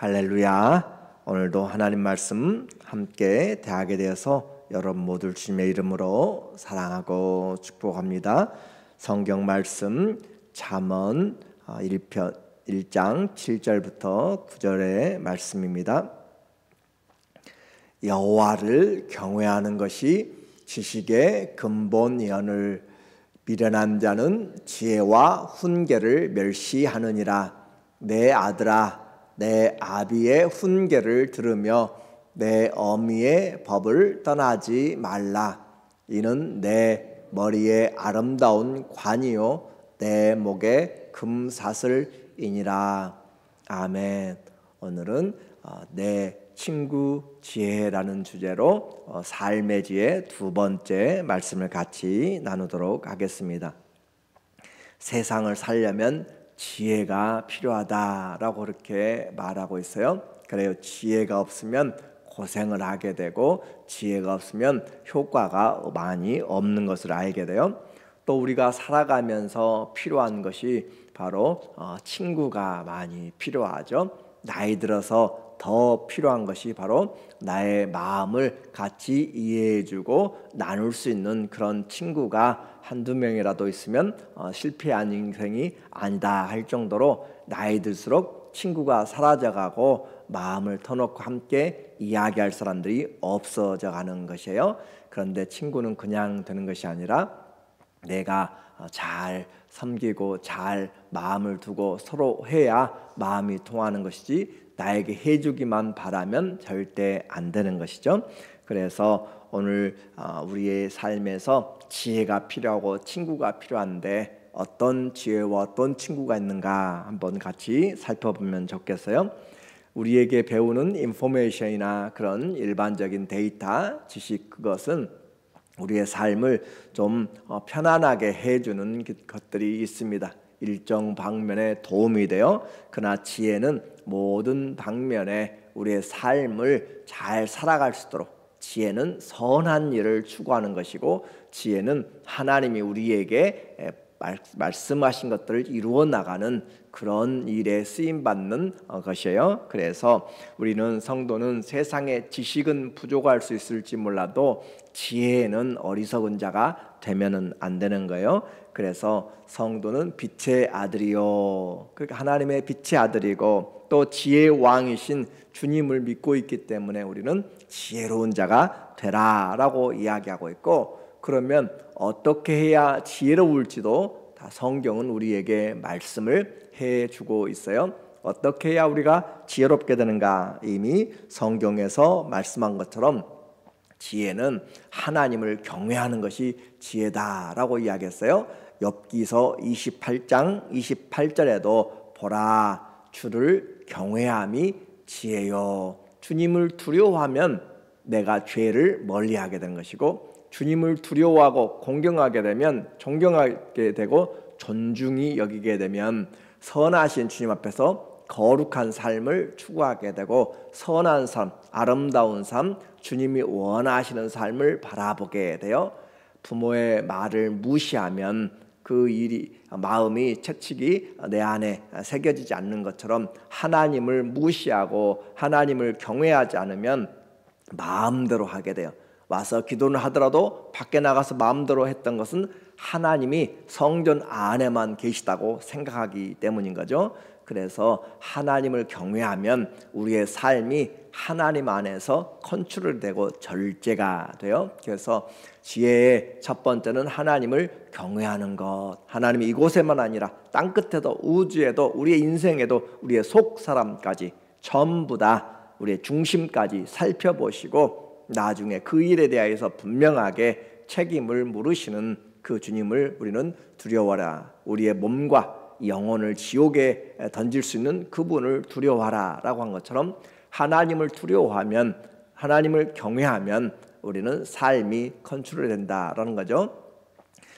할렐루야. 오늘도 하나님 말씀 함께 대하게 되어서 여러분 모두 주님의 이름으로 사랑하고 축복합니다. 성경 말씀 잠언 1장 7절부터 9절의 말씀입니다. 여호와를 경외하는 것이 지식의 근본이오늘 미련한 자는 지혜와 훈계를 멸시하느니라. 내 아들아, 내 아비의 훈계를 들으며 내 어미의 법을 떠나지 말라. 이는 내 머리에 아름다운 관이요 내 목에 금사슬이니라. 아멘. 오늘은 내 친구 지혜라는 주제로 삶의 지혜 두 번째 말씀을 같이 나누도록 하겠습니다. 세상을 살려면 지혜가 필요하다라고 그렇게 말하고 있어요. 그래요. 지혜가 없으면 고생을 하게 되고 지혜가 없으면 효과가 많이 없는 것을 알게 돼요. 또 우리가 살아가면서 필요한 것이 바로 친구가 많이 필요하죠. 나이 들어서 더 필요한 것이 바로 나의 마음을 같이 이해해주고 나눌 수 있는 그런 친구가 한두 명이라도 있으면 실패한 인생이 아니다 할 정도로 나이 들수록 친구가 사라져가고 마음을 터놓고 함께 이야기할 사람들이 없어져 가는 것이에요. 그런데 친구는 그냥 되는 것이 아니라 내가 잘 섬기고 잘 마음을 두고 서로 해야 마음이 통하는 것이지 나에게 해주기만 바라면 절대 안 되는 것이죠. 그래서 오늘 우리의 삶에서 지혜가 필요하고 친구가 필요한데 어떤 지혜와 어떤 친구가 있는가 한번 같이 살펴보면 좋겠어요. 우리에게 배우는 인포메이션이나 그런 일반적인 데이터, 지식, 그것은 우리의 삶을 좀 편안하게 해주는 것들이 있습니다. 일정 방면에 도움이 되어 그러나 지혜는 모든 방면에 우리의 삶을 잘 살아갈 수 있도록 지혜는 선한 일을 추구하는 것이고 지혜는 하나님이 우리에게 말씀하신 것들을 이루어 나가는 그런 일에 쓰임받는 것이에요. 그래서 우리는 성도는 세상의 지식은 부족할 수 있을지 몰라도 지혜는 어리석은 자가 되면은 안 되는 거예요. 그래서 성도는 빛의 아들이요, 그러니까 하나님의 빛의 아들이고 또 지혜의 왕이신 주님을 믿고 있기 때문에 우리는 지혜로운 자가 되라라고 이야기하고 있고, 그러면 어떻게 해야 지혜로울지도 다 성경은 우리에게 말씀을 해주고 있어요. 어떻게 해야 우리가 지혜롭게 되는가? 이미 성경에서 말씀한 것처럼 지혜는 하나님을 경외하는 것이 지혜다라고 이야기했어요. 욥기서 28장 28절에도 보라, 주를 경외함이 지혜요. 주님을 두려워하면 내가 죄를 멀리하게 되는 것이고, 주님을 두려워하고 공경하게 되면 존경하게 되고 존중히 여기게 되면 선하신 주님 앞에서 거룩한 삶을 추구하게 되고 선한 삶, 아름다운 삶, 주님이 원하시는 삶을 바라보게 돼요. 부모의 말을 무시하면 그 일이 마음이 채찍이 내 안에 새겨지지 않는 것처럼 하나님을 무시하고 하나님을 경외하지 않으면 마음대로 하게 돼요. 와서 기도를 하더라도 밖에 나가서 마음대로 했던 것은 하나님이 성전 안에만 계시다고 생각하기 때문인 거죠. 그래서 하나님을 경외하면 우리의 삶이 하나님 안에서 컨트롤되고 절제가 돼요. 그래서 지혜의 첫 번째는 하나님을 경외하는 것. 하나님이 이곳에만 아니라 땅끝에도 우주에도 우리의 인생에도 우리의 속 사람까지 전부 다 우리의 중심까지 살펴보시고 나중에 그 일에 대해서 분명하게 책임을 물으시는 그 주님을 우리는 두려워하라. 우리의 몸과 영혼을 지옥에 던질 수 있는 그분을 두려워하라 라고 한 것처럼 하나님을 두려워하면, 하나님을 경외하면 우리는 삶이 컨트롤된다라는 거죠.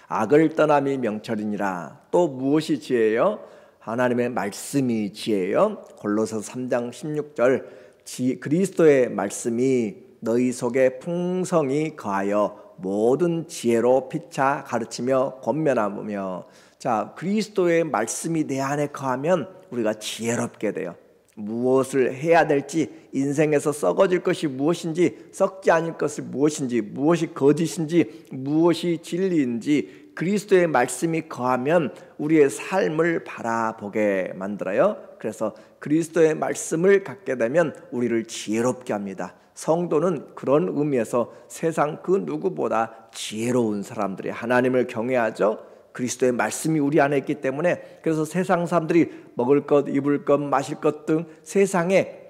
악을 떠남이 명철이니라. 또 무엇이 지혜예요? 하나님의 말씀이 지혜예요. 골로새서 3장 16절 그리스도의 말씀이 너희 속에 풍성히 거하여 모든 지혜로 피차 가르치며 권면하며. 자, 그리스도의 말씀이 내 안에 거하면 우리가 지혜롭게 돼요. 무엇을 해야 될지, 인생에서 썩어질 것이 무엇인지, 썩지 않을 것이 무엇인지, 무엇이 거짓인지, 무엇이 진리인지 그리스도의 말씀이 거하면 우리의 삶을 바라보게 만들어요. 그래서 그리스도의 말씀을 갖게 되면 우리를 지혜롭게 합니다. 성도는 그런 의미에서 세상 그 누구보다 지혜로운 사람들이 하나님을 경외하죠. 그리스도의 말씀이 우리 안에 있기 때문에. 그래서 세상 사람들이 먹을 것, 입을 것, 마실 것 등 세상에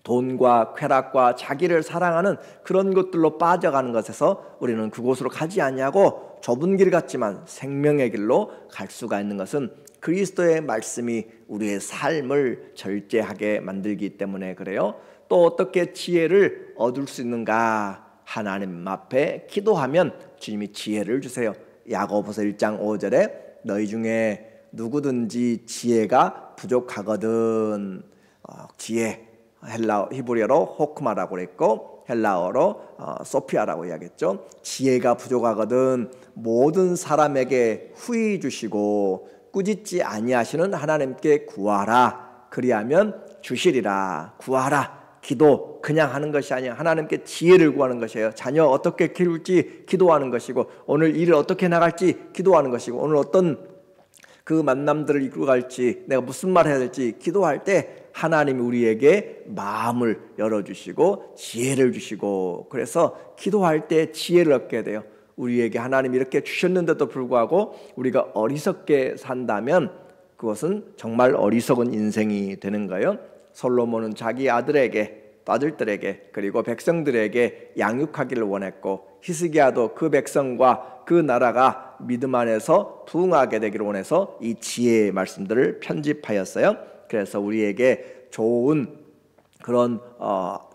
돈과 쾌락과 자기를 사랑하는 그런 것들로 빠져가는 것에서 우리는 그곳으로 가지 아니하고 좁은 길 같지만 생명의 길로 갈 수가 있는 것은 그리스도의 말씀이 우리의 삶을 절제하게 만들기 때문에 그래요. 또 어떻게 지혜를 얻을 수 있는가? 하나님 앞에 기도하면 주님이 지혜를 주세요. 야고보서 1장 5절에 너희 중에 누구든지 지혜가 부족하거든, 지혜 히브리어로 호크마라고 그랬고 헬라어로 소피아라고 이야기했죠. 지혜가 부족하거든 모든 사람에게 후히 주시고 꾸짖지 아니하시는 하나님께 구하라. 그리하면 주시리라. 구하라. 기도 그냥 하는 것이 아니야. 하나님께 지혜를 구하는 것이에요. 자녀 어떻게 키울지 기도하는 것이고, 오늘 일을 어떻게 나갈지 기도하는 것이고, 오늘 어떤 그 만남들을 이끌어 갈지, 내가 무슨 말 해야 될지 기도할 때 하나님이 우리에게 마음을 열어주시고 지혜를 주시고, 그래서 기도할 때 지혜를 얻게 돼요. 우리에게 하나님이 이렇게 주셨는데도 불구하고 우리가 어리석게 산다면 그것은 정말 어리석은 인생이 되는 거예요. 솔로몬은 자기 아들들에게 그리고 백성들에게 양육하기를 원했고, 히스기야도 그 백성과 그 나라가 믿음 안에서 부흥하게 되기를 원해서 이 지혜의 말씀들을 편집하였어요. 그래서 우리에게 좋은 그런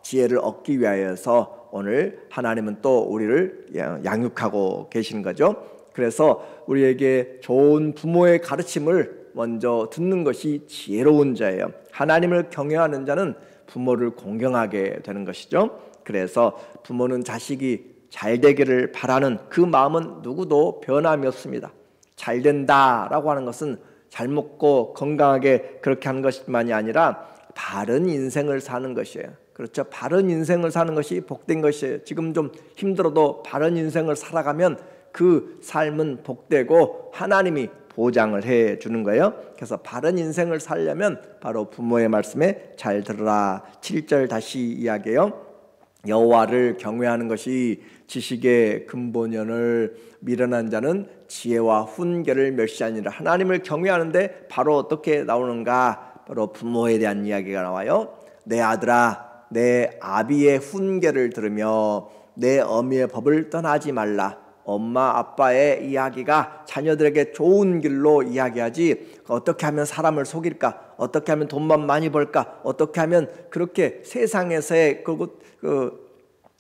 지혜를 얻기 위하여서 오늘 하나님은 또 우리를 양육하고 계시는 거죠. 그래서 우리에게 좋은 부모의 가르침을 먼저 듣는 것이 지혜로운 자예요. 하나님을 경외하는 자는 부모를 공경하게 되는 것이죠. 그래서 부모는 자식이 잘 되기를 바라는 그 마음은 누구도 변함이 없습니다. 잘 된다라고 하는 것은 잘 먹고 건강하게 그렇게 하는 것만이 아니라 바른 인생을 사는 것이에요. 그렇죠. 바른 인생을 사는 것이 복된 것이에요. 지금 좀 힘들어도 바른 인생을 살아가면 그 삶은 복되고 하나님이 보장을 해주는 거예요. 그래서 바른 인생을 살려면 바로 부모의 말씀에 잘 들으라. 7절 다시 이야기해요. 여호와를 경외하는 것이 지식의 근본연을 미련한 자는 지혜와 훈계를 멸시하니라. 하나님을 경외하는데 바로 어떻게 나오는가? 바로 부모에 대한 이야기가 나와요. 내 아들아, 내 아비의 훈계를 들으며 내 어미의 법을 떠나지 말라. 엄마 아빠의 이야기가 자녀들에게 좋은 길로 이야기하지, 어떻게 하면 사람을 속일까, 어떻게 하면 돈만 많이 벌까, 어떻게 하면 그렇게 세상에서의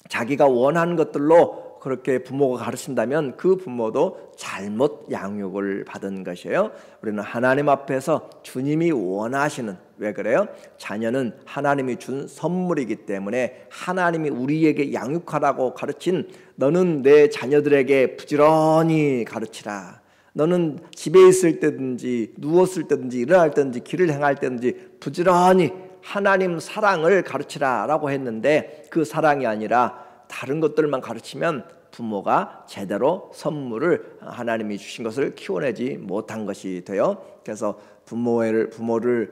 자기가 원하는 것들로 그렇게 부모가 가르친다면 그 부모도 잘못 양육을 받은 것이에요. 우리는 하나님 앞에서 주님이 원하시는, 왜 그래요? 자녀는 하나님이 준 선물이기 때문에 하나님이 우리에게 양육하라고 가르친, 너는 내 자녀들에게 부지런히 가르치라. 너는 집에 있을 때든지 누웠을 때든지 일어날 때든지 길을 행할 때든지 부지런히 하나님 사랑을 가르치라 라고 했는데, 그 사랑이 아니라 다른 것들만 가르치면 부모가 제대로 선물을, 하나님이 주신 것을 키워내지 못한 것이 돼요. 그래서 부모를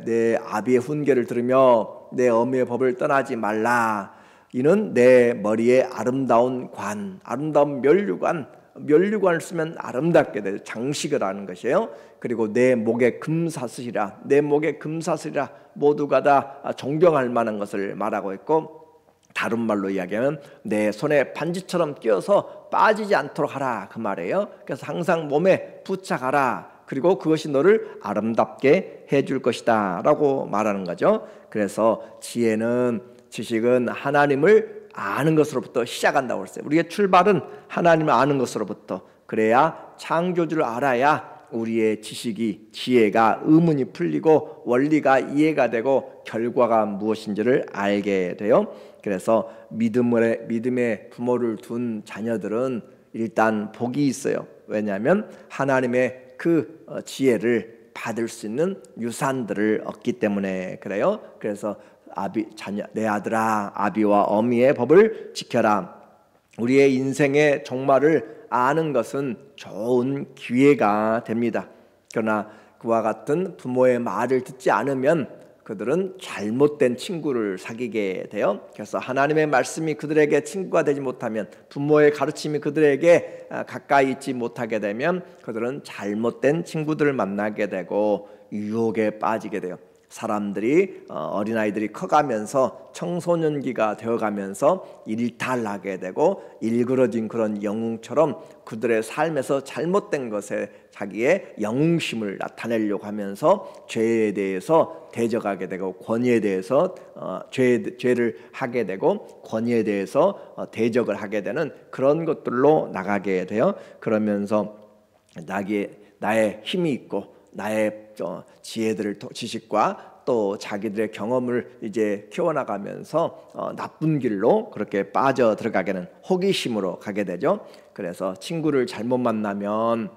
내 아비의 훈계를 들으며 내 어미의 법을 떠나지 말라. 이는 내 머리에 아름다운 관, 아름다운 면류관을 쓰면 아름답게 돼, 장식을 하는 것이에요. 그리고 내 목에 금사슬이라, 내 목에 금사슬이라, 모두가 다 존경할 만한 것을 말하고 있고, 다른 말로 이야기하면 내 손에 반지처럼 끼어서 빠지지 않도록 하라, 그 말이에요. 그래서 항상 몸에 부착하라. 그리고 그것이 너를 아름답게 해줄 것이다 라고 말하는 거죠. 그래서 지식은 하나님을 아는 것으로부터 시작한다고 했어요. 우리의 출발은 하나님을 아는 것으로부터. 그래야 창조주를 알아야 우리의 지혜가 의문이 풀리고 원리가 이해가 되고 결과가 무엇인지를 알게 돼요. 그래서 믿음의 부모를 둔 자녀들은 일단 복이 있어요. 왜냐하면 하나님의 그 지혜를 받을 수 있는 유산들을 얻기 때문에 그래요. 그래서 내 아들아, 아비와 어미의 법을 지켜라. 우리의 인생의 종말을 아는 것은 좋은 기회가 됩니다. 그러나 그와 같은 부모의 말을 듣지 않으면 그들은 잘못된 친구를 사귀게 돼요. 그래서 하나님의 말씀이 그들에게 친구가 되지 못하면, 부모의 가르침이 그들에게 가까이 있지 못하게 되면 그들은 잘못된 친구들을 만나게 되고 유혹에 빠지게 돼요. 사람들이 어린아이들이 커가면서 청소년기가 되어가면서 일탈하게 되고 일그러진 그런 영웅처럼 그들의 삶에서 잘못된 것에 자기의 영웅심을 나타내려고 하면서 죄에 대해서 대적하게 되고, 권위에 대해서 죄를 하게 되고 권위에 대해서 대적을 하게 되는 그런 것들로 나가게 돼요. 그러면서 나의 힘이 있고 나의 지식과 또 자기들의 경험을 이제 키워나가면서 나쁜 길로 그렇게 빠져 들어가게 되는 호기심으로 가게 되죠. 그래서 친구를 잘못 만나면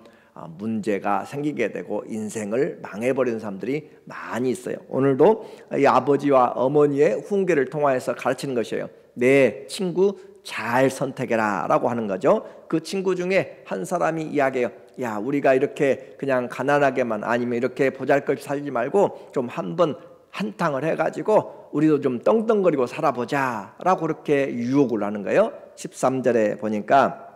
문제가 생기게 되고 인생을 망해버리는 사람들이 많이 있어요. 오늘도 이 아버지와 어머니의 훈계를 통하여서 가르치는 것이에요. 내 친구 잘 선택해라 라고 하는 거죠. 그 친구 중에 한 사람이 이야기해요. 야, 우리가 이렇게 그냥 가난하게만, 아니면 이렇게 보잘것없이 살지 말고 좀 한번 한탕을 해가지고 우리도 좀 떵떵거리고 살아보자 라고 그렇게 유혹을 하는 거예요. 13절에 보니까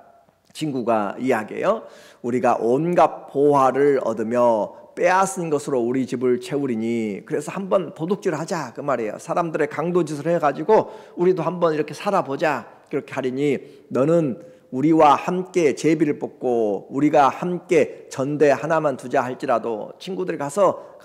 친구가 이야기해요. 우리가 온갖 보화를 얻으며 빼앗은 것으로 우리 집을 채우리니, 그래서 한번 도둑질을 하자 그 말이에요. 사람들의 강도짓을 해가지고 우리도 한번 이렇게 살아보자 그렇게 하리니, 너는 우리와 함께 제비를 뽑고 우리가 함께 전대 하나만 두자 할지라도 친구들이 가서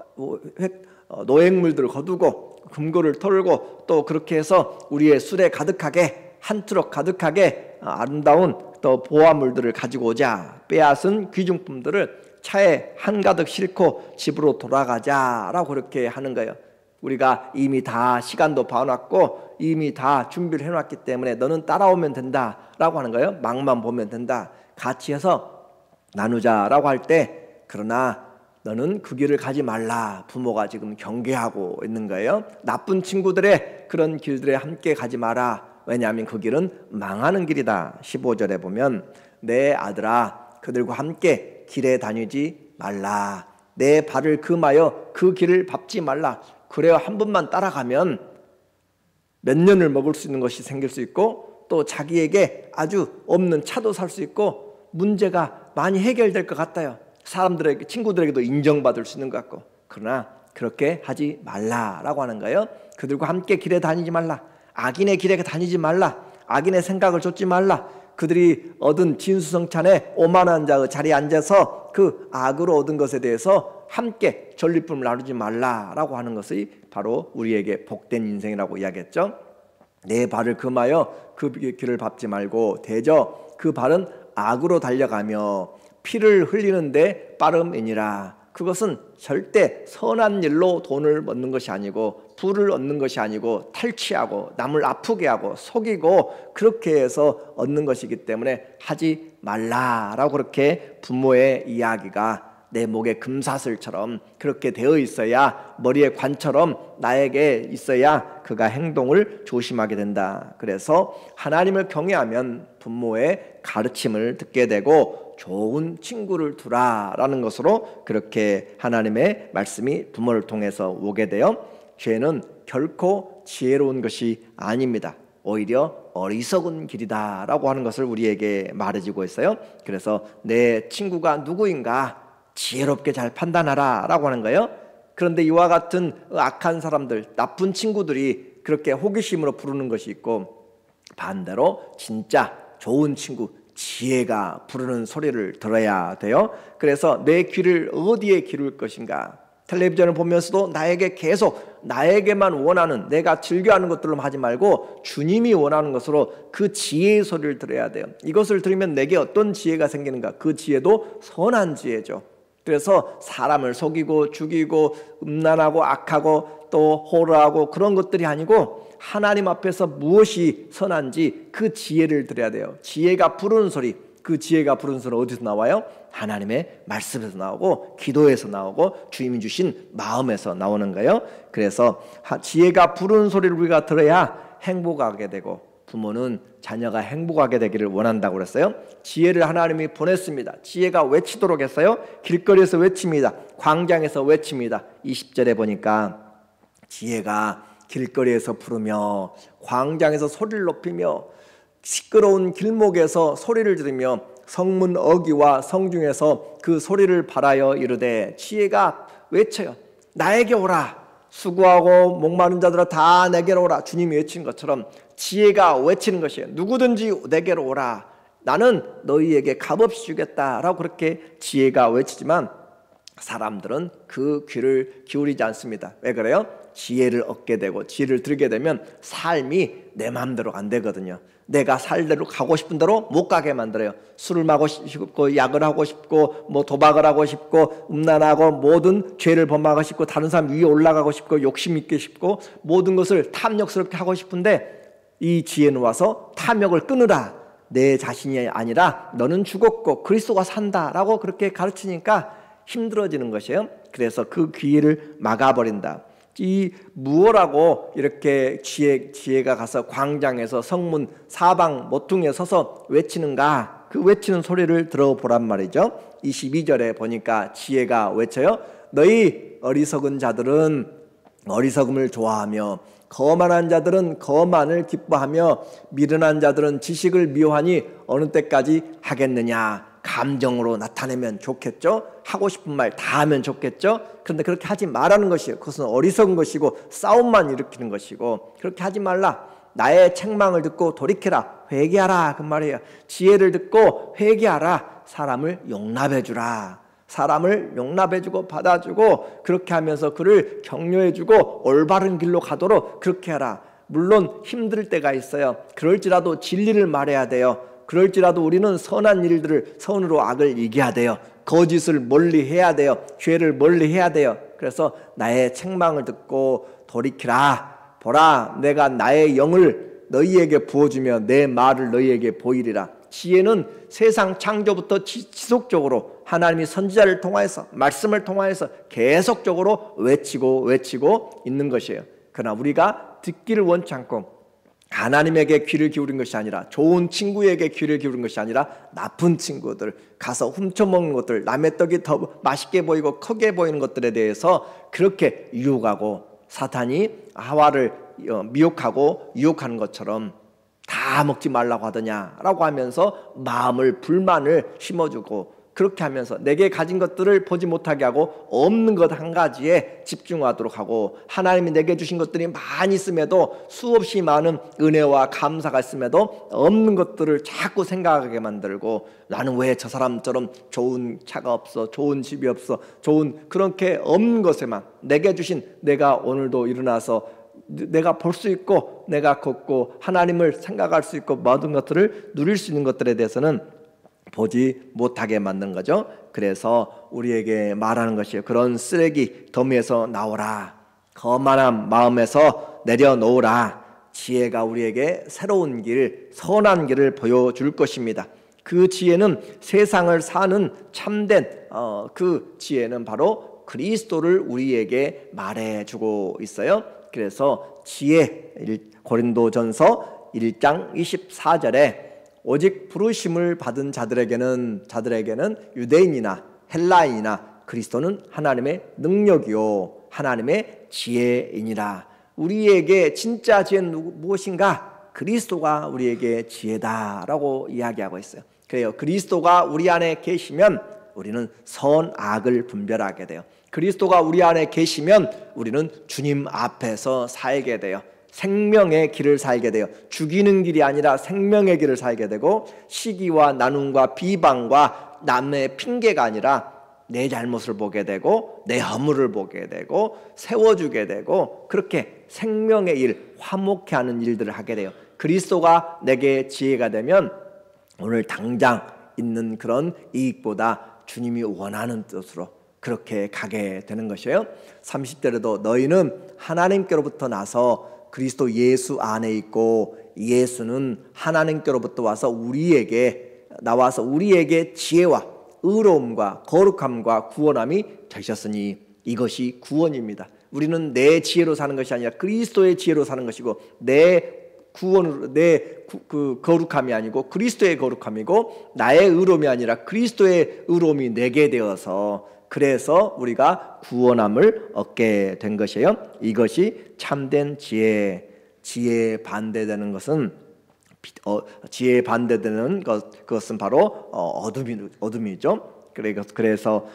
노획물들을 거두고 금고를 털고 또 그렇게 해서 우리의 술에 가득하게, 한 트럭 가득하게 아름다운 또 보화물들을 가지고 오자. 빼앗은 귀중품들을 차에 한가득 싣고 집으로 돌아가자라고 그렇게 하는 거예요. 우리가 이미 다 시간도 봐놨고 이미 다 준비를 해놨기 때문에 너는 따라오면 된다라고 하는 거예요. 막만 보면 된다. 같이 해서 나누자라고 할 때, 그러나 너는 그 길을 가지 말라. 부모가 지금 경계하고 있는 거예요. 나쁜 친구들의 그런 길들에 함께 가지 마라. 왜냐하면 그 길은 망하는 길이다. 15절에 보면 내 아들아, 그들과 함께 길에 다니지 말라. 내 발을 금하여 그 길을 밟지 말라. 그래야 한 번만 따라가면 몇 년을 먹을 수 있는 것이 생길 수 있고, 또 자기에게 아주 없는 차도 살 수 있고 문제가 많이 해결될 것 같아요. 사람들에게, 친구들에게도 인정받을 수 있는 것 같고. 그러나 그렇게 하지 말라라고 하는 거예요. 그들과 함께 길에 다니지 말라. 악인의 길에 다니지 말라. 악인의 생각을 좇지 말라. 그들이 얻은 진수성찬에 오만한 자의 자리에 앉아서 그 악으로 얻은 것에 대해서 함께 전리품을 나누지 말라라고 하는 것이 바로 우리에게 복된 인생이라고 이야기했죠. 내 발을 금하여 그 길을 밟지 말고 대저 그 발은 악으로 달려가며 피를 흘리는데 빠름이니라. 그것은 절대 선한 일로 돈을 얻는 것이 아니고, 부를 얻는 것이 아니고, 탈취하고 남을 아프게 하고 속이고 그렇게 해서 얻는 것이기 때문에 하지 말라라고 그렇게 부모의 이야기가 내 목에 금사슬처럼 그렇게 되어 있어야, 머리에 관처럼 나에게 있어야 그가 행동을 조심하게 된다. 그래서 하나님을 경외하면 부모의 가르침을 듣게 되고 좋은 친구를 두라라는 것으로 그렇게 하나님의 말씀이 부모를 통해서 오게 되어, 죄는 결코 지혜로운 것이 아닙니다. 오히려 어리석은 길이다라고 하는 것을 우리에게 말해주고 있어요. 그래서 내 친구가 누구인가 지혜롭게 잘 판단하라 라고 하는 거예요. 그런데 이와 같은 악한 사람들, 나쁜 친구들이 그렇게 호기심으로 부르는 것이 있고, 반대로 진짜 좋은 친구, 지혜가 부르는 소리를 들어야 돼요. 그래서 내 귀를 어디에 기울일 것인가. 텔레비전을 보면서도 나에게 계속 나에게만 원하는, 내가 즐겨하는 것들로 하지 말고 주님이 원하는 것으로 그 지혜의 소리를 들어야 돼요. 이것을 들으면 내게 어떤 지혜가 생기는가. 그 지혜도 선한 지혜죠. 그래서 사람을 속이고 죽이고 음란하고 악하고 또 호러하고 그런 것들이 아니고, 하나님 앞에서 무엇이 선한지 그 지혜를 들어야 돼요. 지혜가 부르는 소리, 그 지혜가 부르는 소리는 어디서 나와요? 하나님의 말씀에서 나오고 기도에서 나오고 주님이 주신 마음에서 나오는 거예요. 그래서 지혜가 부르는 소리를 우리가 들어야 행복하게 되고, 부모는 자녀가 행복하게 되기를 원한다고 그랬어요. 지혜를 하나님이 보냈습니다. 지혜가 외치도록 했어요. 길거리에서 외칩니다. 광장에서 외칩니다. 20절에 보니까 지혜가 길거리에서 부르며 광장에서 소리를 높이며 시끄러운 길목에서 소리를 지르며 성문 어귀와 성중에서 그 소리를 발하여 이르되, 지혜가 외쳐요. 나에게 오라. 수고하고 목마른 자들아 다 내게로 오라. 주님이 외친 것처럼 지혜가 외치는 것이에요. 누구든지 내게로 오라. 나는 너희에게 값없이 주겠다라고 그렇게 지혜가 외치지만 사람들은 그 귀를 기울이지 않습니다. 왜 그래요? 지혜를 얻게 되고 지혜를 들게 되면 삶이 내 마음대로 안 되거든요. 내가 살 대로 가고 싶은 대로 못 가게 만들어요. 술을 마고 싶고 약을 하고 싶고 뭐 도박을 하고 싶고 음란하고 모든 죄를 범하고 싶고 다른 사람 위에 올라가고 싶고 욕심 있게 싶고 모든 것을 탐욕스럽게 하고 싶은데, 이 지혜는 와서 탐욕을 끊으라. 내 자신이 아니라 너는 죽었고 그리스도가 산다라고 그렇게 가르치니까 힘들어지는 것이에요. 그래서 그 기회를 막아버린다. 이 무엇라고 이렇게 지혜가 가서 광장에서 성문 사방 모퉁이에 서서 외치는가? 그 외치는 소리를 들어보란 말이죠. 22절에 보니까 지혜가 외쳐요. 너희 어리석은 자들은 어리석음을 좋아하며 거만한 자들은 거만을 기뻐하며 미련한 자들은 지식을 미워하니 어느 때까지 하겠느냐? 감정으로 나타내면 좋겠죠. 하고 싶은 말 다 하면 좋겠죠. 그런데 그렇게 하지 말라는 것이에요. 그것은 어리석은 것이고 싸움만 일으키는 것이고, 그렇게 하지 말라. 나의 책망을 듣고 돌이켜라. 회개하라. 그 말이에요. 지혜를 듣고 회개하라. 사람을 용납해주라. 사람을 용납해주고 받아주고 그렇게 하면서 그를 격려해주고 올바른 길로 가도록 그렇게 하라. 물론 힘들 때가 있어요. 그럴지라도 진리를 말해야 돼요. 그럴지라도 우리는 선한 일들을 선으로 악을 이겨야 돼요. 거짓을 멀리 해야 돼요. 죄를 멀리 해야 돼요. 그래서 나의 책망을 듣고 돌이키라. 보라, 내가 나의 영을 너희에게 부어주며 내 말을 너희에게 보이리라. 지혜는 세상 창조부터 지속적으로 하나님이 선지자를 통하여서 말씀을 통하여서 계속적으로 외치고 있는 것이에요. 그러나 우리가 듣기를 원치 않고 하나님에게 귀를 기울인 것이 아니라, 좋은 친구에게 귀를 기울인 것이 아니라 나쁜 친구들, 가서 훔쳐먹는 것들, 남의 떡이 더 맛있게 보이고 크게 보이는 것들에 대해서 그렇게 유혹하고, 사탄이 하와를 미혹하고 유혹하는 것처럼 다 먹지 말라고 하더냐라고 하면서 마음을 불만을 심어주고, 그렇게 하면서 내게 가진 것들을 보지 못하게 하고 없는 것 한 가지에 집중하도록 하고, 하나님이 내게 주신 것들이 많이 있음에도, 수없이 많은 은혜와 감사가 있음에도 없는 것들을 자꾸 생각하게 만들고, 나는 왜 저 사람처럼 좋은 차가 없어, 좋은 집이 없어, 좋은 그렇게 없는 것에만 내게 주신, 내가 오늘도 일어나서 내가 볼 수 있고 내가 걷고 하나님을 생각할 수 있고 모든 것들을 누릴 수 있는 것들에 대해서는 보지 못하게 만든 거죠. 그래서 우리에게 말하는 것이에요. 그런 쓰레기 더미에서 나오라. 거만한 마음에서 내려놓으라. 지혜가 우리에게 새로운 길, 선한 길을 보여줄 것입니다. 그 지혜는 세상을 사는 참된 그 지혜는 바로 그리스도를 우리에게 말해주고 있어요. 그래서 지혜, 고린도전서 1장 24절에 오직 부르심을 받은 자들에게는 유대인이나 헬라인이나 그리스도는 하나님의 능력이요 하나님의 지혜이니라. 우리에게 진짜 지혜는 무엇인가? 그리스도가 우리에게 지혜다라고 이야기하고 있어요. 그래요. 그리스도가 우리 안에 계시면 우리는 선악을 분별하게 돼요. 그리스도가 우리 안에 계시면 우리는 주님 앞에서 살게 돼요. 생명의 길을 살게 돼요. 죽이는 길이 아니라 생명의 길을 살게 되고, 시기와 나눔과 비방과 남의 핑계가 아니라 내 잘못을 보게 되고 내 허물을 보게 되고 세워주게 되고, 그렇게 생명의 일, 화목케 하는 일들을 하게 돼요. 그리스도가 내게 지혜가 되면 오늘 당장 있는 그런 이익보다 주님이 원하는 뜻으로 그렇게 가게 되는 것이에요. 30절에도 너희는 하나님께로부터 나서 그리스도 예수 안에 있고 예수는 하나님께로부터 와서 우리에게 나와서 우리에게 지혜와 의로움과 거룩함과 구원함이 되셨으니 이것이 구원입니다. 우리는 내 지혜로 사는 것이 아니라 그리스도의 지혜로 사는 것이고, 내 구원으로 그 거룩함이 아니고 그리스도의 거룩함이고, 나의 의로움이 아니라 그리스도의 의로움이 내게 되어서, 그래서 우리가 구원함을 얻게 된 것이에요. 이것이 참된 지혜. 지혜에 반대되는 것은 지혜에 반대되는 그것은 바로 어둠이죠. 그래서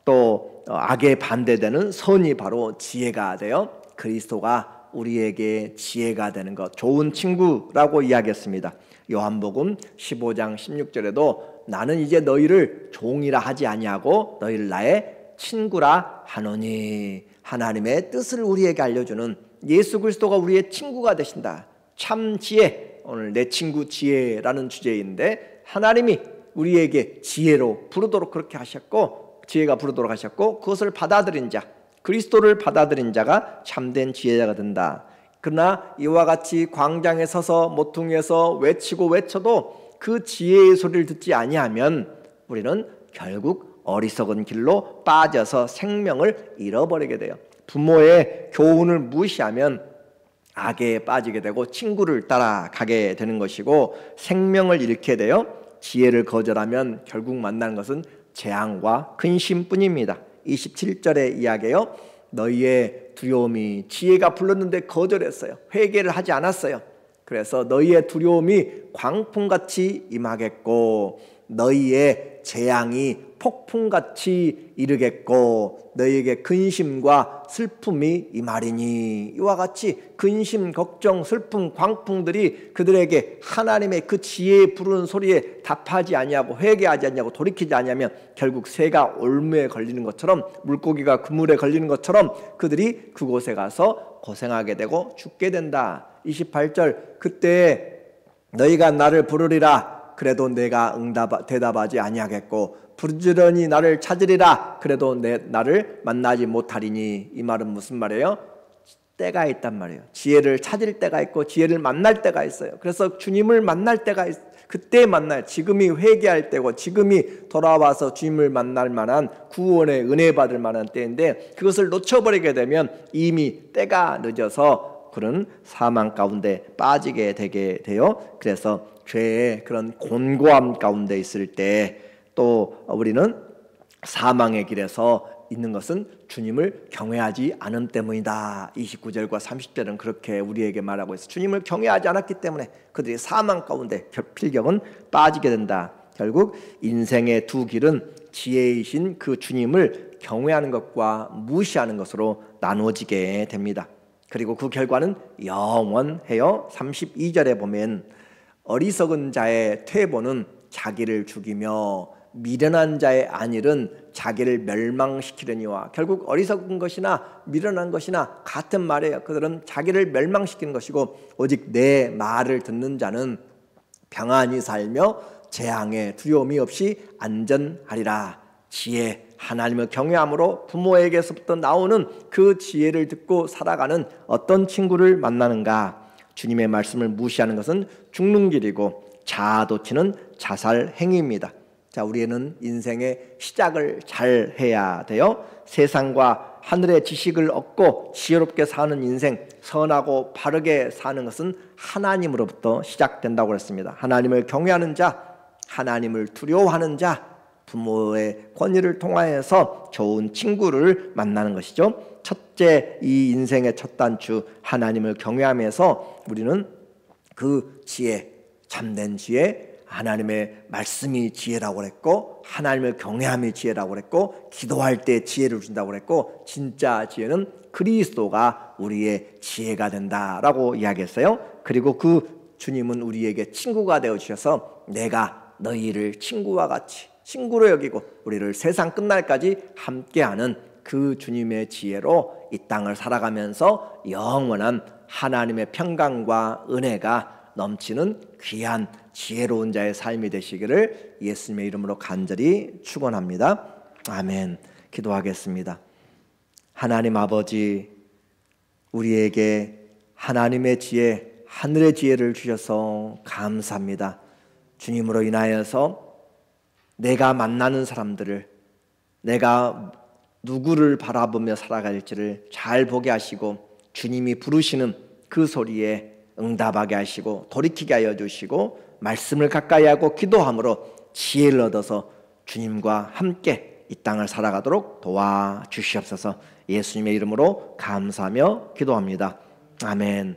또 악에 반대되는 선이 바로 지혜가 돼요. 그리스도가 우리에게 지혜가 되는 것, 좋은 친구라고 이야기했습니다. 요한복음 15장 16절에도 나는 이제 너희를 종이라 하지 아니하고 너희를 나의 친구라 하노니, 하나님의 뜻을 우리에게 알려주는 예수 그리스도가 우리의 친구가 되신다. 참 지혜, 오늘 내 친구 지혜라는 주제인데, 하나님이 우리에게 지혜로 부르도록 그렇게 하셨고, 지혜가 부르도록 하셨고, 그것을 받아들인 자, 그리스도를 받아들인 자가 참된 지혜자가 된다. 그러나 이와 같이 광장에 서서 모퉁이에서 외쳐도 그 지혜의 소리를 듣지 아니하면 우리는 결국 어리석은 길로 빠져서 생명을 잃어버리게 돼요. 부모의 교훈을 무시하면 악에 빠지게 되고 친구를 따라가게 되는 것이고, 생명을 잃게 돼요. 지혜를 거절하면 결국 만나는 것은 재앙과 근심뿐입니다. 27절의 이야기예요. 너희의 두려움이, 지혜가 불렀는데 거절했어요. 회개를 하지 않았어요. 그래서 너희의 두려움이 광풍같이 임하겠고 너희의 재앙이 폭풍같이 이르겠고 너희에게 근심과 슬픔이 임하리니, 이와 같이 근심, 걱정, 슬픔, 광풍들이 그들에게 하나님의 그 지혜에 부르는 소리에 답하지 아니하고 회개하지 아니하고 돌이키지 아니하면 결국 새가 올무에 걸리는 것처럼, 물고기가 그물에 걸리는 것처럼 그들이 그곳에 가서 고생하게 되고 죽게 된다. 28절, 그때 너희가 나를 부르리라 그래도 내가 대답하지 아니하겠고 부지런히 나를 찾으리라 그래도 나를 만나지 못하리니. 이 말은 무슨 말이에요? 때가 있단 말이에요. 지혜를 찾을 때가 있고 지혜를 만날 때가 있어요. 그래서 주님을 만날 때가 그때 만나요. 지금이 회개할 때고 지금이 돌아와서 주님을 만날 만한 구원의 은혜 받을 만한 때인데, 그것을 놓쳐버리게 되면 이미 때가 늦어서 그런 사망 가운데 빠지게 되게 돼요. 그래서 죄의 그런 곤고함 가운데 있을 때 또 우리는 사망의 길에서 있는 것은 주님을 경외하지 않음 때문이다. 29절과 30절은 그렇게 우리에게 말하고 있어. 주님을 경외하지 않았기 때문에 그들이 사망 가운데 필경은 빠지게 된다. 결국 인생의 두 길은 지혜이신 그 주님을 경외하는 것과 무시하는 것으로 나누어지게 됩니다. 그리고 그 결과는 영원해요. 32절에 보면 어리석은 자의 퇴보는 자기를 죽이며 미련한 자의 안일은 자기를 멸망시키려니와. 결국 어리석은 것이나 미련한 것이나 같은 말이에요. 그들은 자기를 멸망시키는 것이고 오직 내 말을 듣는 자는 평안히 살며 재앙에 두려움이 없이 안전하리라. 지혜, 하나님을 경외함으로 부모에게서부터 나오는 그 지혜를 듣고 살아가는 어떤 친구를 만나는가. 주님의 말씀을 무시하는 것은 죽는 길이고 자아도취는 자살 행위입니다. 자, 우리는 인생의 시작을 잘 해야 돼요. 세상과 하늘의 지식을 얻고 지혜롭게 사는 인생, 선하고 바르게 사는 것은 하나님으로부터 시작된다고 했습니다. 하나님을 경외하는 자, 하나님을 두려워하는 자, 부모의 권위를 통하여서 좋은 친구를 만나는 것이죠. 첫째, 이 인생의 첫 단추, 하나님을 경외하면서 우리는 그 지혜, 참된 지혜, 하나님의 말씀이 지혜라고 그랬고 하나님을 경외함이 지혜라고 그랬고 기도할 때 지혜를 준다고 그랬고 진짜 지혜는 그리스도가 우리의 지혜가 된다라고 이야기했어요. 그리고 그 주님은 우리에게 친구가 되어주셔서 내가 너희를 친구와 같이 친구로 여기고 우리를 세상 끝날까지 함께하는 그 주님의 지혜로 이 땅을 살아가면서 영원한 하나님의 평강과 은혜가 넘치는 귀한 지혜로운 자의 삶이 되시기를 예수님의 이름으로 간절히 축원합니다. 아멘. 기도하겠습니다. 하나님 아버지, 우리에게 하나님의 지혜, 하늘의 지혜를 주셔서 감사합니다. 주님으로 인하여서 내가 만나는 사람들을, 내가 누구를 바라보며 살아갈지를 잘 보게 하시고 주님이 부르시는 그 소리에 응답하게 하시고 돌이키게 하여 주시고 말씀을 가까이 하고 기도함으로 지혜를 얻어서 주님과 함께 이 땅을 살아가도록 도와주시옵소서. 예수님의 이름으로 감사하며 기도합니다. 아멘.